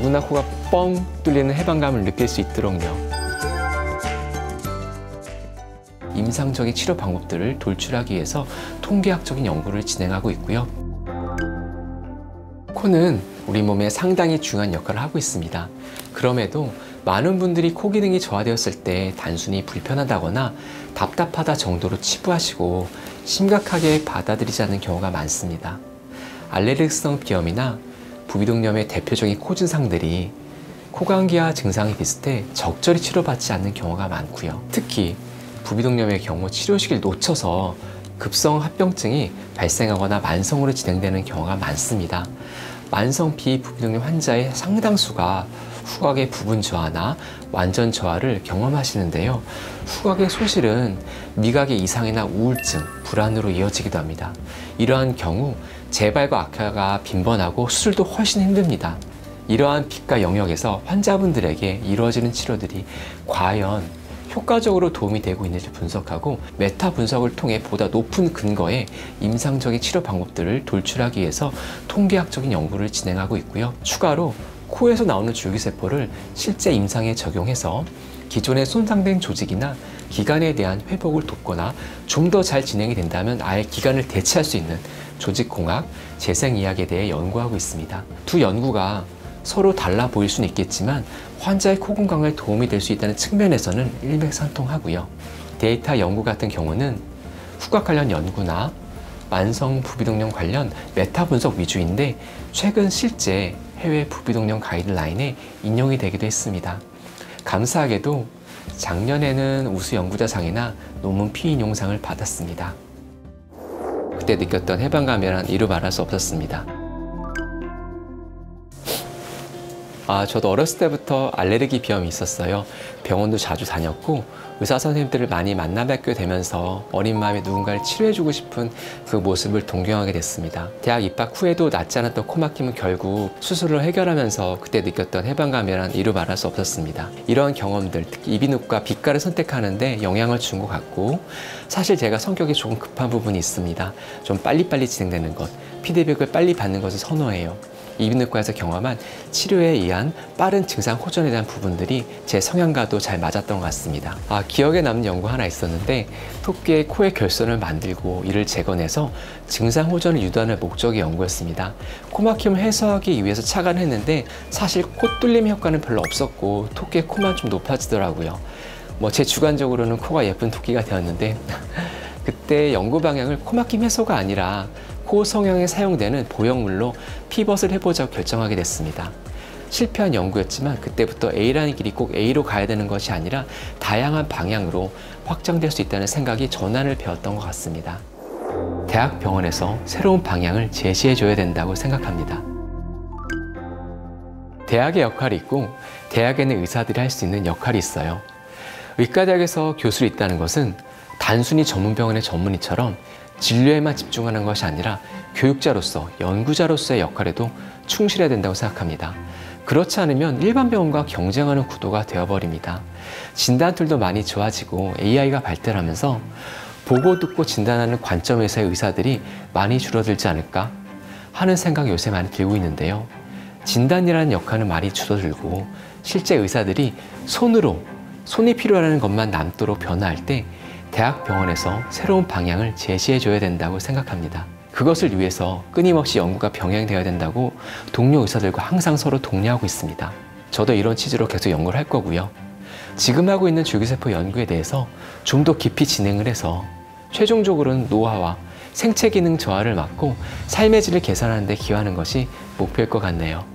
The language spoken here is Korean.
누구나 코가 뻥 뚫리는 해방감을 느낄 수 있도록요. 임상적인 치료 방법들을 돌출하기 위해서 통계학적인 연구를 진행하고 있고요. 코는 우리 몸에 상당히 중요한 역할을 하고 있습니다. 그럼에도 많은 분들이 코 기능이 저하되었을 때 단순히 불편하다거나 답답하다 정도로 치부하시고 심각하게 받아들이지 않는 경우가 많습니다. 알레르기성 비염이나 부비동염의 대표적인 코 증상들이 코감기와 증상이 비슷해 적절히 치료받지 않는 경우가 많고요. 특히 부비동염의 경우 치료 시기를 놓쳐서 급성 합병증이 발생하거나 만성으로 진행되는 경우가 많습니다. 만성 비부비동염 환자의 상당수가 후각의 부분 저하나 완전 저하를 경험하시는데요. 후각의 소실은 미각의 이상이나 우울증, 불안으로 이어지기도 합니다. 이러한 경우 재발과 악화가 빈번하고 수술도 훨씬 힘듭니다. 이러한 빛과 영역에서 환자분들에게 이루어지는 치료들이 과연 효과적으로 도움이 되고 있는지 분석하고 메타 분석을 통해 보다 높은 근거의 임상적인 치료 방법들을 돌출하기 위해서 통계학적인 연구를 진행하고 있고요. 추가로 코에서 나오는 줄기세포를 실제 임상에 적용해서 기존의 손상된 조직이나 기관에 대한 회복을 돕거나 좀 더 잘 진행이 된다면 아예 기관을 대체할 수 있는 조직공학, 재생의학에 대해 연구하고 있습니다. 두 연구가 서로 달라 보일 수는 있겠지만 환자의 코 건강에 도움이 될 수 있다는 측면에서는 일맥상통하고요. 데이터 연구 같은 경우는 후각 관련 연구나 만성 부비동염 관련 메타 분석 위주인데 최근 실제 해외 부비동염 가이드라인에 인용이 되기도 했습니다. 감사하게도 작년에는 우수 연구자상이나 논문 피인용상을 받았습니다. 그때 느꼈던 해방감이란 이루 말할 수 없었습니다. 저도 어렸을 때부터 알레르기 비염이 있었어요. 병원도 자주 다녔고 의사 선생님들을 많이 만나 뵙게 되면서 어린 마음에 누군가를 치료해주고 싶은 그 모습을 동경하게 됐습니다. 대학 입학 후에도 낫지 않았던 코막힘은 결국 수술로 해결하면서 그때 느꼈던 해방감이란 이루 말할 수 없었습니다. 이러한 경험들, 특히 이비인후과 비과를 선택하는데 영향을 준 것 같고 사실 제가 성격이 조금 급한 부분이 있습니다. 좀 빨리빨리 진행되는 것, 피드백을 빨리 받는 것을 선호해요. 이비인후과에서 경험한 치료에 의한 빠른 증상 호전에 대한 부분들이 제 성향과도 잘 맞았던 것 같습니다. 기억에 남는 연구 하나 있었는데 토끼의 코의 결손을 만들고 이를 재건해서 증상 호전을 유도하는 목적의 연구였습니다. 코막힘을 해소하기 위해서 착안을 했는데 사실 코 뚫림 효과는 별로 없었고 토끼의 코만 좀 높아지더라고요. 제 주관적으로는 코가 예쁜 토끼가 되었는데 그때 연구 방향을 코막힘 해소가 아니라 코 성형에 사용되는 보형물로 피벗을 해보자고 결정하게 됐습니다. 실패한 연구였지만 그때부터 A라는 길이 꼭 A로 가야 되는 것이 아니라 다양한 방향으로 확장될 수 있다는 생각이 전환을 배웠던 것 같습니다. 대학병원에서 새로운 방향을 제시해줘야 된다고 생각합니다. 대학의 역할이 있고 대학에는 의사들이 할 수 있는 역할이 있어요. 의과대학에서 교수를 있다는 것은 단순히 전문병원의 전문의처럼 진료에만 집중하는 것이 아니라 교육자로서, 연구자로서의 역할에도 충실해야 된다고 생각합니다. 그렇지 않으면 일반 병원과 경쟁하는 구도가 되어버립니다. 진단 툴도 많이 좋아지고 AI가 발달하면서 보고 듣고 진단하는 관점에서의 의사들이 많이 줄어들지 않을까 하는 생각이 요새 많이 들고 있는데요. 진단이라는 역할은 많이 줄어들고 실제 의사들이 손이 필요하다는 것만 남도록 변화할 때 대학병원에서 새로운 방향을 제시해줘야 된다고 생각합니다. 그것을 위해서 끊임없이 연구가 병행되어야 된다고 동료 의사들과 항상 서로 독려하고 있습니다. 저도 이런 취지로 계속 연구를 할 거고요. 지금 하고 있는 줄기세포 연구에 대해서 좀 더 깊이 진행을 해서 최종적으로는 노화와 생체 기능 저하를 막고 삶의 질을 개선하는 데 기여하는 것이 목표일 것 같네요.